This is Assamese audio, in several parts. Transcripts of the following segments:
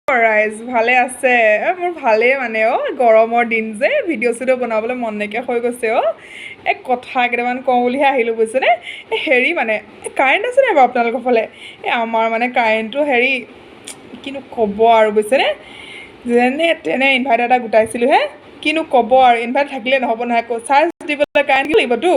ৰাইজ ভালে আছে মোৰ ভালেই মানে গৰমৰ দিন যে ভিডিঅ' চিডিঅ' বনাবলৈ মন নাইকিয়া হৈ গৈছে কথা কেইটামান কওঁ বুলিহে আহিলোঁ বুজিছেনে হেৰি মানে কাৰেণ্ট আছে নাই বাৰু আপোনালোকৰ ফালে আমাৰ মানে কাৰেণ্টটো হেৰি কিনো ক'ব আৰু বুজিছেনে যেনে তেনে ইনভাৰ্টাৰ এটা গোটাইছিলোঁহে কিনো ক'ব আৰু ইনভাৰ্টাৰ থাকিলে নহ'ব নহয় আকৌ চাৰ্জ দিবলৈ কাৰেণ্ট লাগিবতো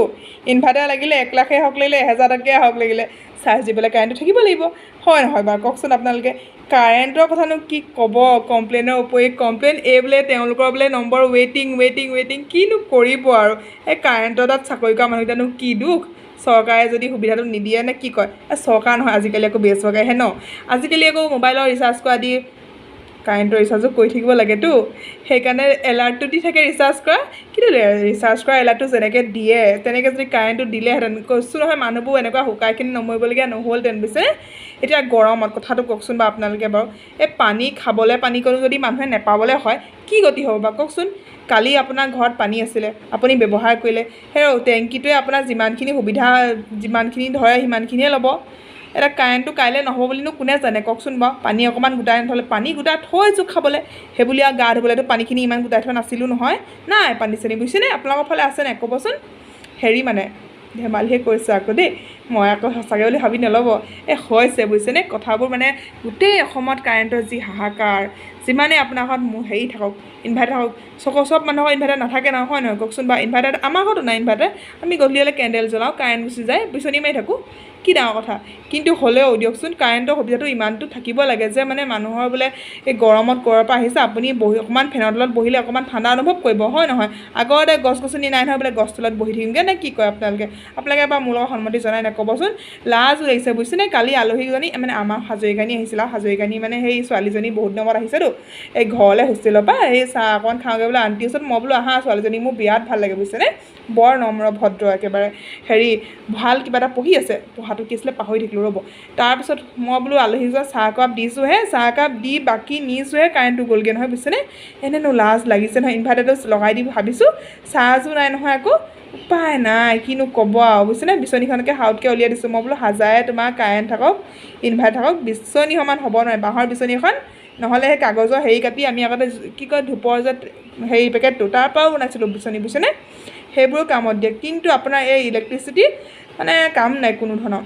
ইনভাৰ্টাৰ লাগিলে 1 লাখেই হওক লাগিলে 1000 টকীয়া হওক লাগিলে চাৰ্জ দিবলৈ কাৰেণ্টটো থাকিব লাগিব হয় নহয় বাৰু কওকচোন আপোনালোকে কাৰেণ্টৰ কথানো কি ক'ব কমপ্লেইনৰ উপৰি কমপ্লেইন বোলে তেওঁলোকৰ বোলে নম্বৰ ৱেইটিং কিনো কৰিব আৰু এই কাৰেণ্টৰ তাত চাকৰি কৰা মানুহকেইটানো কি দুখ চৰকাৰে যদি সুবিধাটো নিদিয়ে নে কি কয় চৰকাৰ নহয় আজিকালি আকৌ বেচৰকাৰীহে ন আজিকালি আকৌ মোবাইলৰ ৰিচাৰ্জ কৰা দি কাৰেণ্টৰ ৰিচাৰ্জো কৰি থাকিব লাগেতো সেইকাৰণে এলাৰ্টটো দি থাকে ৰিচাৰ্জ কৰা কিন্তু ৰিচাৰ্জ কৰা এলাৰ্টটো যেনেকৈ দিয়ে তেনেকৈ যদি কাৰেণ্টটো দিলেহেঁতেন কৈছোঁ নহয় মানুহবোৰ এনেকুৱা শুকাইখিনি নমৰিবলগীয়া নহ'লহেঁতেন বুজিছে এতিয়া গৰমত কথাটো কওকচোন বাৰু আপোনালোকে বাৰু এই পানী খাবলৈ পানী কণো যদি মানুহে নেপাবলৈ হয় কি গতি হ'ব বাৰু কওকচোন কালি আপোনাৰ ঘৰত পানী আছিলে আপুনি ব্যৱহাৰ কৰিলে সেই টেংকিটোৱে আপোনাৰ যিমানখিনি সুবিধা যিমানখিনি ধৰে সিমানখিনিয়ে ল'ব এটা কাৰেণ্টটো কাইলৈ নহ'ব বুলিনো কোনে জানে কওকচোন বাৰু পানী অকণমান গোটাই নথ'লে পানী গোটাই থৈছোঁ খাবলৈ সেইবুলি আৰু গা ধুবলৈতো পানীখিনি ইমান গোটাই থোৱা নাছিলোঁ নহয় নাই পানী চানী বুজিছেনে আপোনালোকৰ ফালে আছে নাই ক'বচোন হেৰি মানে ধেমালিহে কৰিছোঁ আকৌ দেই মই আকৌ সঁচাকৈ বুলি ভাবি নল'ব হৈছে বুজিছেনে কথাবোৰ মানে গোটেই অসমত কাৰেণ্টৰ যি হাহাকাৰ যিমানে আপোনাৰ ঘৰত হেৰি থাকক ইনভাৰ্টাৰ থাকক চব মানুহৰ ইনভাৰ্টাৰ নাথাকে নহয় হয় নহয় কওকচোন বা ইনভাৰ্টাৰ আমাৰ ঘৰতো নাই ইনভাৰ্টাৰ আমি গধূলি হ'লে কেণ্ডেল জ্বলাওঁ কাৰেণ্ট গুচি যায় বিচনী মাৰি থাকোঁ কি ডাঙৰ কথা কিন্তু হ'লেও দিয়কচোন কাৰেণ্টৰ সুবিধাটো ইমানটো থাকিব লাগে যে মানে মানুহৰ বোলে এই গৰমত ক'ৰবাৰ পৰা আহিছে আপুনি বহি অকণমান ফেনৰ তলত বহিলে অকণমান ঠাণ্ডা অনুভৱ কৰিব হয় নহয় আগতে গছ গছনি নাই নহয় বোলে গছ তলত বহি থাকিমগৈ নে কি কয় আপোনালোকে এবাৰ মোৰ লগত সন্মতি জনাই নক'বচোন লাজো লাগিছে বুজিছেনে কালি আলহীজনী মানে আমাৰ হাজৰিকানী আহিছিল আৰু হাজৰিকানী মানে সেই ছোৱালীজনী বহুত দিনত আহিছেতো এই ঘৰলৈ হোষ্টেলৰ পৰা এই চাহ অকণ খাওঁগৈ বোলে আণ্টিৰ ওচৰত মই বোলো আহা ছোৱালীজনী মোৰ বিৰাট ভাল লাগে বুজিছেনে বৰ নম্ৰ ভদ্ৰ একেবাৰে হেৰি ভাল কিবা এটা পঢ়ি আছে পঢ়াটো কি আছিলে পাহৰি থাকিলোঁ ৰ'ব তাৰপিছত মই বোলো আলহীজন চাহ একাপ দিছোঁহে চাহ একাপ দি বাকী নিছোঁহে কাৰেণ্টটো গ'লগৈ নহয় বুজিছেনে এনেনো লাজ লাগিছে নহয় ইনভাৰ্টাৰটো লগাই দি ভাবিছোঁ চাৰ্জো নাই নহয় আকৌ উপায় নাই কিনো ক'ব আৰু বুজিছেনে বিচনীখনকে হাউতকৈ উলিয়াই দিছোঁ মই বোলো হাজাৰে তোমাৰ কাৰেণ্ট থাকক ইনভাৰ্টাৰ থাকক বিচনী সমান হ'ব নোৱাৰে বাঁহৰ বিচনী এখন নহ'লে সেই কাগজৰ হেৰি কাটি আমি আগতে কি কয় ধূপৰ যে হেৰি পেকেটটো তাৰ পৰাও বনাইছিলোঁ বিচনী বুজিছেনে সেইবোৰো কামত দিয়ে কিন্তু আপোনাৰ এই ইলেক্ট্ৰিচিটি মানে কাম নাই কোনো ধৰণৰ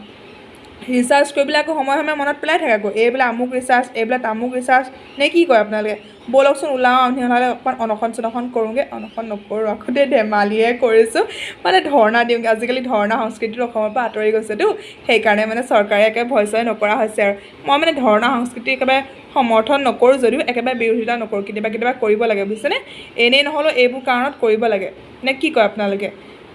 ৰিচাৰ্জ কৰিবলৈ আকৌ সময়ে সময়ে মনত পেলাই থাকে আকৌ এইবিলাক আমুক ৰিচাৰ্জ এইবিলাক তামুক ৰিচাৰ্জ নে কি কয় আপোনালোকে ব'লকচোন ওলাওঁ নহ'লে অকণমান অনশন চনশন কৰোঁগৈ অনশন নকৰোঁ আকৌ দেই ধেমালিহে কৰিছোঁ মানে ধৰ্ণা দিওঁগৈ আজিকালি ধৰ্ণা সংস্কৃতিটো অসমৰ পৰা আঁতৰি গৈছেতো সেইকাৰণে মানে চৰকাৰে একেবাৰে ভয় চয় নকৰা হৈছে আৰু মই মানে ধৰ্ণা সংস্কৃতি একেবাৰে সমৰ্থন নকৰোঁ যদিও একেবাৰে বিৰোধিতা নকৰোঁ কেতিয়াবা কৰিব লাগে বুজিছেনে এনেই নহ'লেও এইবোৰ কাৰণত কৰিব লাগে নে কি কয় আপোনালোকে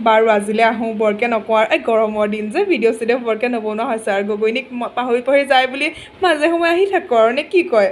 বাৰু আজিলৈ আহোঁ বৰকৈ নকওঁ আৰু এই গৰমৰ দিন যে ভিডিঅ' চিডিঅ' বৰকৈ নবনোৱা হৈছে আৰু গগৈনীক পাহৰি যায় বুলি মাজে সময়ে আহি থাকোঁ আৰু নে কি কয়